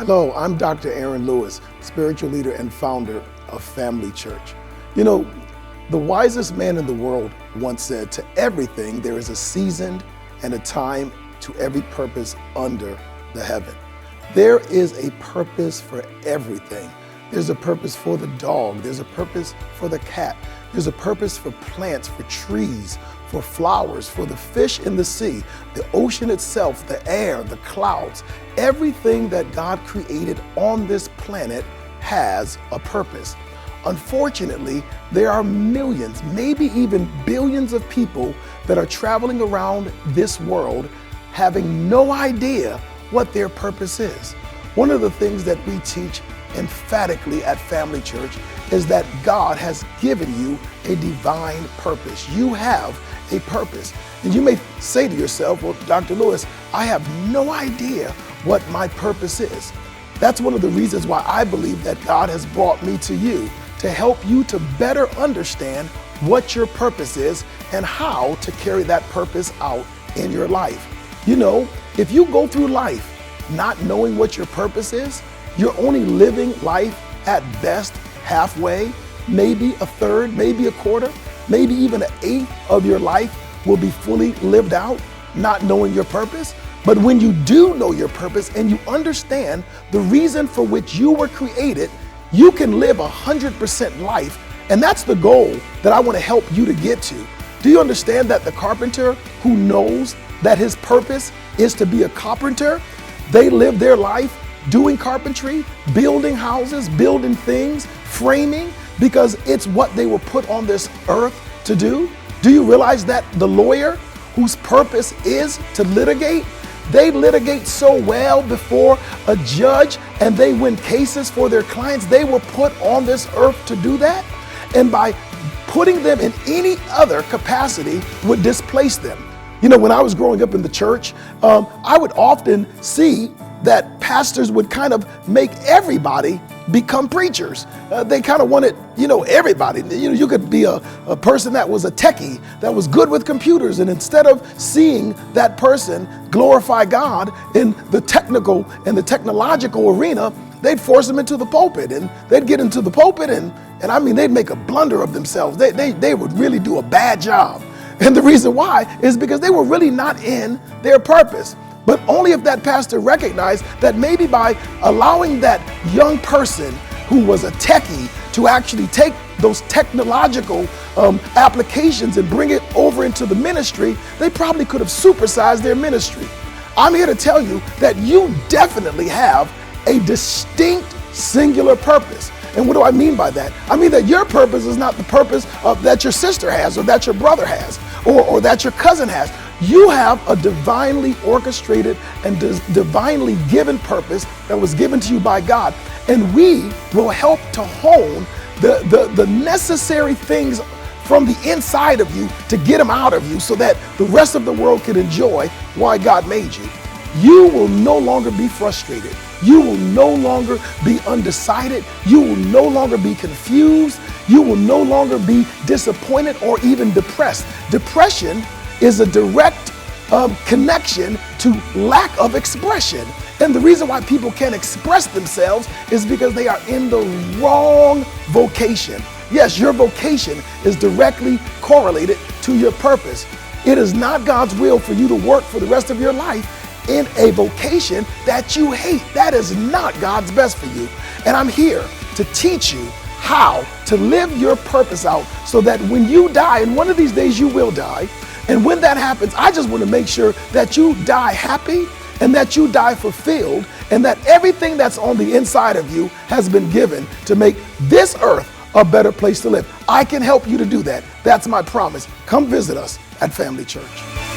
Hello, I'm Dr. Aaron Lewis, spiritual leader and founder of Family Church. You know, the wisest man in the world once said, to everything there is a season and a time to every purpose under the heaven. There is a purpose for everything. There's a purpose for the dog. There's a purpose for the cat. There's a purpose for plants, for trees, for flowers, for the fish in the sea, the ocean itself, the air, the clouds. Everything that God created on this planet has a purpose. Unfortunately, there are millions, maybe even billions of people that are traveling around this world having no idea what their purpose is. One of the things that we teach emphatically at Family Church is that God has given you a divine purpose. You have a purpose. And you may say to yourself, well, Dr. Lewis, I have no idea what my purpose is. That's one of the reasons why I believe that God has brought me to you, to help you to better understand what your purpose is and how to carry that purpose out in your life. You know, if you go through life not knowing what your purpose is, you're only living life at best halfway, maybe a third, maybe a quarter, maybe even an eighth of your life will be fully lived out, not knowing your purpose. But when you do know your purpose and you understand the reason for which you were created, you can live 100% life. And that's the goal that I want to help you to get to. Do you understand that the carpenter who knows that his purpose is to be a carpenter, they live their life doing carpentry, building houses, building things, framing, because it's what they were put on this earth to do? Do you realize that the lawyer whose purpose is to litigate, they litigate so well before a judge and they win cases for their clients? They were put on this earth to do that. And by putting them in any other capacity would displace them. You know, when I was growing up in the church, I would often see that pastors would kind of make everybody become preachers. They kind of wanted, everybody. You could be a person that was a techie, that was good with computers, and instead of seeing that person glorify God in the technical and the technological arena, they'd force them into the pulpit, and they'd get into the pulpit, and I mean, they'd make a blunder of themselves. They would really do a bad job. And the reason why is because they were really not in their purpose. But only if that pastor recognized that maybe by allowing that young person who was a techie to actually take those technological applications and bring it over into the ministry, they probably could have supersized their ministry. I'm here to tell you that you definitely have a distinct singular purpose. And what do I mean by that? I mean that your purpose is not the purpose that your sister has, or that your brother has, or that your cousin has. You have a divinely orchestrated and divinely given purpose that was given to you by God. And we will help to hone the necessary things from the inside of you to get them out of you so that the rest of the world can enjoy why God made you. You will no longer be frustrated. You will no longer be undecided. You will no longer be confused. You will no longer be disappointed or even depressed. Depression is a direct connection to lack of expression. And the reason why people can't express themselves is because they are in the wrong vocation. Yes, your vocation is directly correlated to your purpose. It is not God's will for you to work for the rest of your life in a vocation that you hate. That is not God's best for you. And I'm here to teach you how to live your purpose out so that when you die, and one of these days you will die, and when that happens, I just want to make sure that you die happy and that you die fulfilled, and that everything that's on the inside of you has been given to make this earth a better place to live. I can help you to do that. That's my promise. Come visit us at Family Church.